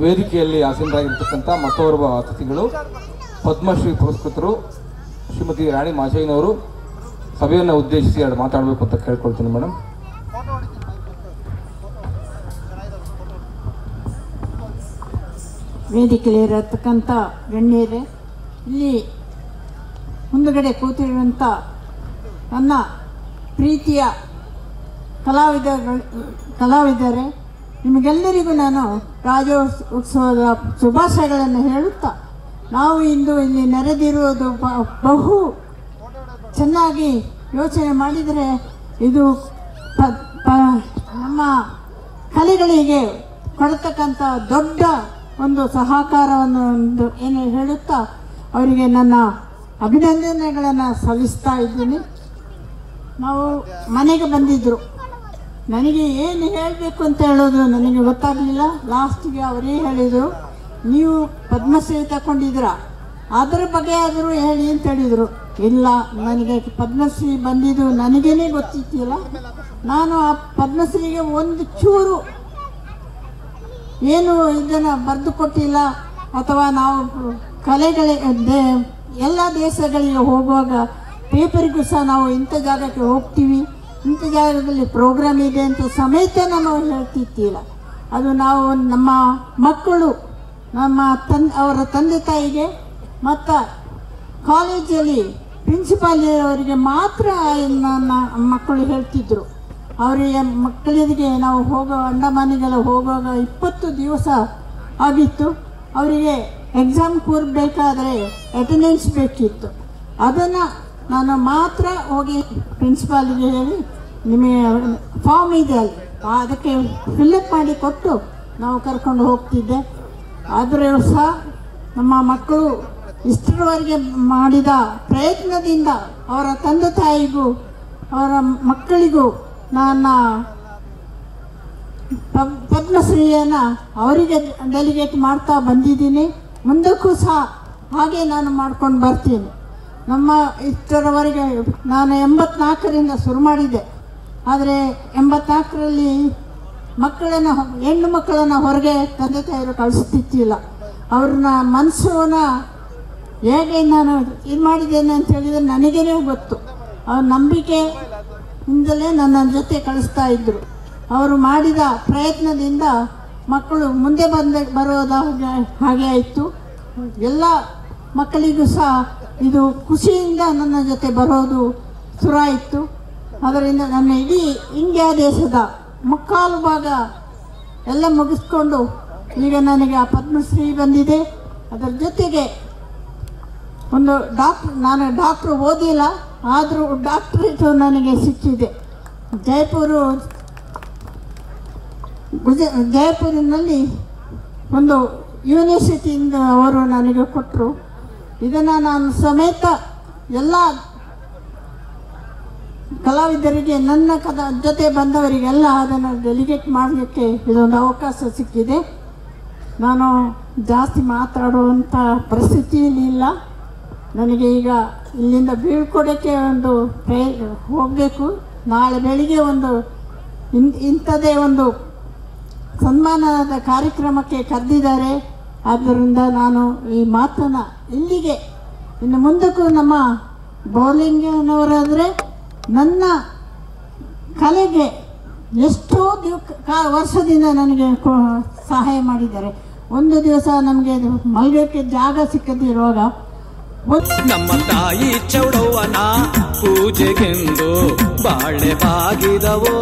ವೇದಿಕೆಯಲ್ಲಿ ಆಸೀನರಾಗಿರ್ತಕ್ಕಂಥ ಮತ್ತೋರ್ವ ಅತಿಥಿಗಳು ಪದ್ಮಶ್ರೀ ಪುರಸ್ಕೃತರು ಶ್ರೀಮತಿ ರಾಣಿ ಮಾಚಯ್ಯನವರು ಸಭೆಯನ್ನು ಉದ್ದೇಶಿಸಿ ಮಾತಾಡಬೇಕು ಅಂತ ಕೇಳ್ಕೊಳ್ತೀನಿ ಮೇಡಮ್. ವೇದಿಕೆಯಲ್ಲಿರತಕ್ಕಂಥ ಗಣ್ಯರೇ, ಇಲ್ಲಿ ಮುಂದುಗಡೆ ಕೂತಿರುವಂಥ ನನ್ನ ಪ್ರೀತಿಯ ಕಲಾವಿದರೇ, ನಿಮಗೆಲ್ಲರಿಗೂ ನಾನು ರಾಜ್ಯೋತ್ಸವದ ಶುಭಾಶಯಗಳನ್ನು ಹೇಳುತ್ತಾ, ನಾವು ಇಂದು ಇಲ್ಲಿ ನೆರೆದಿರುವುದು ಬಹು ಚೆನ್ನಾಗಿ ಯೋಚನೆ ಮಾಡಿದರೆ ಇದು ನಮ್ಮ ಕಲೆಗಳಿಗೆ ಕೊಡತಕ್ಕಂಥ ದೊಡ್ಡ ಒಂದು ಸಹಕಾರವನ್ನು ಏನು ಹೇಳುತ್ತಾ ಅವರಿಗೆ ನನ್ನ ಅಭಿನಂದನೆಗಳನ್ನು ಸಲ್ಲಿಸ್ತಾ ಇದ್ದೀನಿ. ನಾವು ಮನೆಗೆ ಬಂದಿದ್ದರು, ನನಗೆ ಏನು ಹೇಳಬೇಕು ಅಂತ ಹೇಳೋದು ನನಗೆ ಗೊತ್ತಾಗಲಿಲ್ಲ. ಲಾಸ್ಟಿಗೆ ಅವರೇ ಹೇಳಿದರು, ನೀವು ಪದ್ಮಶ್ರೀ ತಗೊಂಡಿದ್ದೀರಾ, ಅದರ ಬಗ್ಗೆ ಆದರೂ ಹೇಳಿ ಅಂತ ಹೇಳಿದರು. ಇಲ್ಲ, ನನಗೆ ಪದ್ಮಶ್ರೀ ಬಂದಿದ್ದು ನನಗೇನೆ ಗೊತ್ತಿತ್ತಿಲ್ಲ. ನಾನು ಆ ಪದ್ಮಶ್ರೀಗೆ ಒಂದು ಚೂರು ಏನು ಇದನ್ನು ಬರೆದು ಕೊಟ್ಟಿಲ್ಲ. ಅಥವಾ ನಾವು ಎಲ್ಲ ದೇಶಗಳಿಗೆ ಹೋಗುವಾಗ ಪೇಪರಿಗೂ ಸಹ ನಾವು ಇಂಥ ಜಾಗಕ್ಕೆ ಹೋಗ್ತೀವಿ, ಇಂಥ ಜಾಗದಲ್ಲಿ ಪ್ರೋಗ್ರಾಮ್ ಇದೆ ಅಂತ ಸಮೇತ ನಾವು ಹೇಳ್ತಿತ್ತಿಲ್ಲ. ಅದು ನಾವು ನಮ್ಮ ಮಕ್ಕಳು ಅವರ ತಂದೆ ತಾಯಿಗೆ ಮತ್ತು ಕಾಲೇಜಲ್ಲಿ ಪ್ರಿನ್ಸಿಪಾಲ್ ಅವರಿಗೆ ಮಾತ್ರ ನನ್ನ ಮಕ್ಕಳು ಹೇಳ್ತಿದ್ರು. ಅವರಿಗೆ ಮಕ್ಕಳಿಗೆ ನಾವು ಅಂಡಮಾನಿಗೆಲ್ಲ ಹೋಗುವಾಗ 20 ದಿವಸ ಆಗಿತ್ತು. ಅವರಿಗೆ ಎಕ್ಸಾಮ್ ಕೂರಬೇಕಾದ್ರೆ ಅಟೆಂಡೆನ್ಸ್ ಬೇಕಿತ್ತು. ಅದನ್ನು ನಾನು ಮಾತ್ರ ಹೋಗಿ ಪ್ರಿನ್ಸಿಪಾಲಿಗೆ ಹೇಳಿ, ನಿಮಗೆ ಫಾರ್ಮ್ ಇದೆ ಅಲ್ಲಿ, ಅದಕ್ಕೆ ಫಿಲ್ಲಪ್ ಮಾಡಿ ಕೊಟ್ಟು ನಾವು ಕರ್ಕೊಂಡು ಹೋಗ್ತಿದ್ದೆ. ಆದರೆ ಸಹ ನಮ್ಮ ಮಕ್ಕಳು ಇಷ್ಟರವರೆಗೆ ಮಾಡಿದ ಪ್ರಯತ್ನದಿಂದ ಅವರ ತಂದೆ ತಾಯಿಗೂ ಅವರ ಮಕ್ಕಳಿಗೂ ನನ್ನ ಪದ್ಮಶ್ರೀಯನ್ನು ಅವರಿಗೆ ಡೆಲಿಗೇಟ್ ಮಾಡ್ತಾ ಬಂದಿದ್ದೀನಿ. ಮುಂದಕ್ಕೂ ಸಹ ಹಾಗೆ ನಾನು ಮಾಡ್ಕೊಂಡು ಬರ್ತೀನಿ. ನಮ್ಮ ಇಷ್ಟರವರೆಗೆ ನಾನು 84ರಿಂದ ಶುರು ಮಾಡಿದ್ದೆ. ಆದರೆ 84ರಲ್ಲಿ ಹೆಣ್ಣು ಮಕ್ಕಳನ್ನು ಹೊರಗೆ ತಂದೆ ತಾಯಿರು ಕಳಿಸ್ತಿತ್ತಿಲ್ಲ. ಅವ್ರನ್ನ ಮನಸ್ಸನ್ನ ಹೇಗೆ ನಾನು ಇದು ಮಾಡಿದ್ದೇನೆ ಅಂತ ಹೇಳಿದರೆ ನನಗೇನೆ ಗೊತ್ತು. ಅವ್ರ ನಂಬಿಕೆಯಿಂದಲೇ ನನ್ನ ಜೊತೆ ಕಳಿಸ್ತಾ ಇದ್ದರು. ಅವರು ಮಾಡಿದ ಪ್ರಯತ್ನದಿಂದ ಮಕ್ಕಳು ಮುಂದೆ ಹಾಗೆ ಆಯಿತು. ಎಲ್ಲ ಮಕ್ಕಳಿಗೂ ಸಹ ಇದು ಖುಷಿಯಿಂದ ನನ್ನ ಜೊತೆ ಬರೋದು ಶುರುವಾಯಿತು. ಅದರಿಂದ ನನ್ನ ಇಡೀ ಇಂಡಿಯಾ ದೇಶದ ಮುಕ್ಕಾಲು ಭಾಗ ಎಲ್ಲ ಮುಗಿಸ್ಕೊಂಡು ಈಗ ನನಗೆ ಆ ಪದ್ಮಶ್ರೀ ಬಂದಿದೆ. ಅದರ ಜೊತೆಗೆ ಒಂದು ನಾನು ಡಾಕ್ಟ್ರು ಓದಿಲ್ಲ, ಆದರೂ ಡಾಕ್ಟ್ರೇಟು ನನಗೆ ಸಿಕ್ಕಿದೆ. ಜೈಪುರಿನಲ್ಲಿ ಒಂದು ಯೂನಿವರ್ಸಿಟಿಯಿಂದ ಅವರು ನನಗೆ ಕೊಟ್ಟರು. ಇದನ್ನು ನಾನು ಸಮೇತ ಎಲ್ಲ ಕಲಾವಿದರಿಗೆ, ನನ್ನ ಜೊತೆ ಬಂದವರಿಗೆಲ್ಲ ಅದನ್ನು ಡೆಲಿಗೇಟ್ ಮಾಡಲಿಕ್ಕೆ ಇದೊಂದು ಅವಕಾಶ ಸಿಕ್ಕಿದೆ. ನಾನು ಜಾಸ್ತಿ ಮಾತಾಡುವಂಥ ಪರಿಸ್ಥಿತಿಯಲ್ಲಿ ಇಲ್ಲ. ನನಗೆ ಈಗ ಇಲ್ಲಿಂದ ಬೀಳ್ಕೊಡೋಕ್ಕೆ ಹೋಗಬೇಕು. ನಾಳೆ ಬೆಳಿಗ್ಗೆ ಇಂಥದ್ದೇ ಒಂದು ಸನ್ಮಾನದ ಕಾರ್ಯಕ್ರಮಕ್ಕೆ ಕರೆದಿದ್ದಾರೆ. ಆದ್ದರಿಂದ ನಾನು ಈ ಮಾತನ್ನು ಇಲ್ಲಿಗೆ, ಇನ್ನು ಮುಂದಕ್ಕೂ ನಮ್ಮ ಬೌಲಿಂಗ್ನವರಾದರೆ ನನ್ನ ಕಲೆಗೆ ಎಷ್ಟೋ ವರ್ಷದಿಂದ ನನಗೆ ಸಹಾಯ ಮಾಡಿದ್ದಾರೆ. ಒಂದು ದಿವಸ ನಮಗೆ ಮಲಗಕ್ಕೆ ಜಾಗ ಸಿಕ್ಕದಿರುವಾಗ ನಮ್ಮ ತಾಯಿ ಚೌಡವ್ವನ ಪೂಜೆಗೆಂದು ಬಾಳೆ ಬಾಗಿದವೋ.